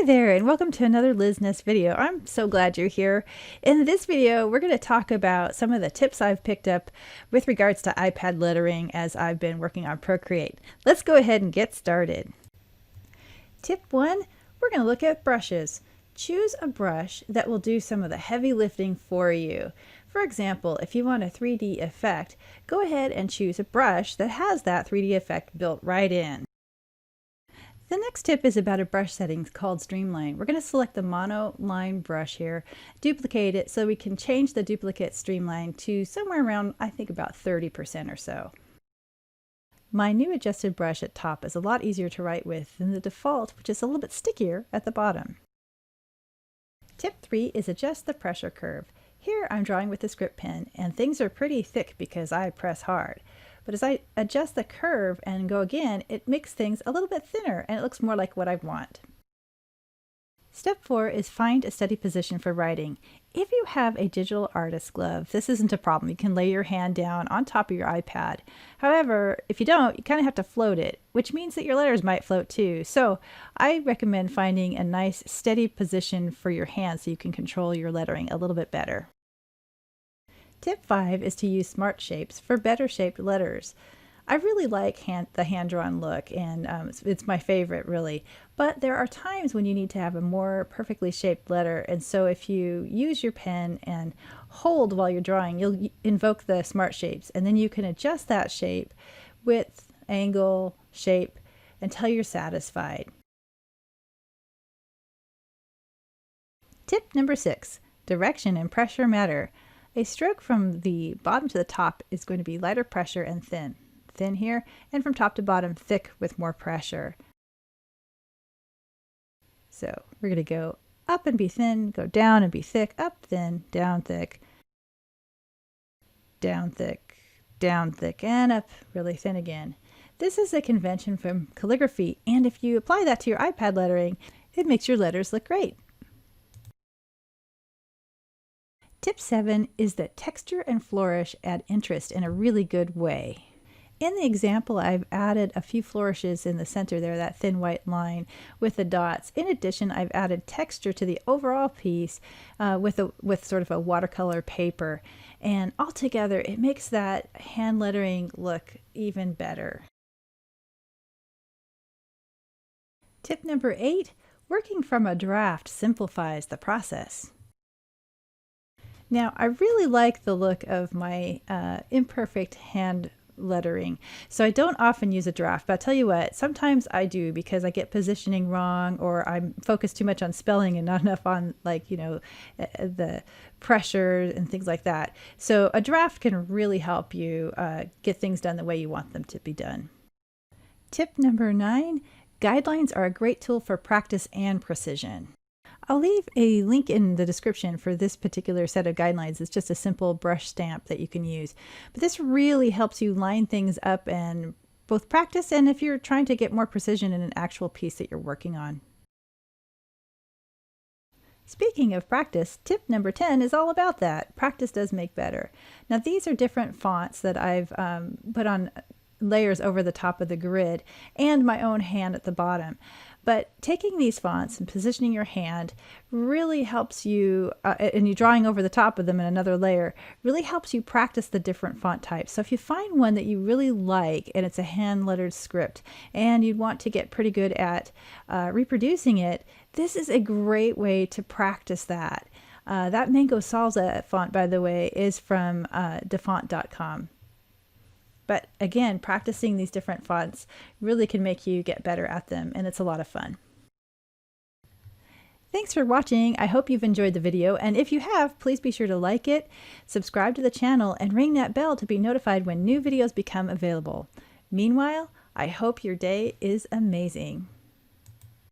there, and welcome to another Liz Ness video. I'm so glad you're here. In this video, we're going to talk about some of the tips I've picked up with regards to iPad lettering as I've been working on Procreate. Let's go ahead and get started. Tip 1, we're going to look at brushes. Choose a brush that will do some of the heavy lifting for you. For example, if you want a 3D effect, go ahead and choose a brush that has that 3D effect built right in. The next tip is about a brush setting called Streamline. We're going to select the monoline brush here, duplicate it so we can change the duplicate streamline to somewhere around, I think, about 30% or so. My new adjusted brush at top is a lot easier to write with than the default, which is a little bit stickier at the bottom. Tip 3 is adjust the pressure curve. Here I'm drawing with the script pen and things are pretty thick because I press hard. But as I adjust the curve and go again, it makes things a little bit thinner and it looks more like what I want. Step 4 is find a steady position for writing. If you have a digital artist glove, this isn't a problem. You can lay your hand down on top of your iPad. However, if you don't, you kind of have to float it, which means that your letters might float too. So I recommend finding a nice steady position for your hand so you can control your lettering a little bit better. Tip 5 is to use smart shapes for better shaped letters. I really like the hand-drawn look, and it's my favorite really, but there are times when you need to have a more perfectly shaped letter, and so if you use your pen and hold while you're drawing, you'll invoke the smart shapes, and then you can adjust that shape, width, angle, shape, until you're satisfied. Tip number 6, direction and pressure matter. A stroke from the bottom to the top is going to be lighter pressure and thin. Thin here, and from top to bottom, thick with more pressure. So we're going to go up and be thin, go down and be thick, up, thin, down, thick, and up really thin again. This is a convention from calligraphy, and if you apply that to your iPad lettering, it makes your letters look great. Tip 7 is that texture and flourish add interest in a really good way. In the example, I've added a few flourishes in the center there, that thin white line with the dots. In addition, I've added texture to the overall piece with sort of a watercolor paper. And altogether, it makes that hand lettering look even better. Tip number 8, working from a draft simplifies the process. Now, I really like the look of my imperfect hand lettering, so I don't often use a draft, but I'll tell you what, sometimes I do because I get positioning wrong or I'm focused too much on spelling and not enough on, like, you know, the pressure and things like that. So a draft can really help you get things done the way you want them to be done. Tip number 9, guidelines are a great tool for practice and precision. I'll leave a link in the description for this particular set of guidelines. It's just a simple brush stamp that you can use. But this really helps you line things up and both practice and if you're trying to get more precision in an actual piece that you're working on. Speaking of practice, tip number 10 is all about that. Practice does make better. Now these are different fonts that I've put on layers over the top of the grid and my own hand at the bottom. But taking these fonts and positioning your hand really helps you, and you drawing over the top of them in another layer, really helps you practice the different font types. So if you find one that you really like and it's a hand-lettered script and you'd want to get pretty good at reproducing it, this is a great way to practice that. That Mango Salsa font, by the way, is from defont.com. But again, practicing these different fonts really can make you get better at them, and it's a lot of fun. Thanks for watching. I hope you've enjoyed the video, and if you have, please be sure to like it, subscribe to the channel, and ring that bell to be notified when new videos become available. Meanwhile, I hope your day is amazing.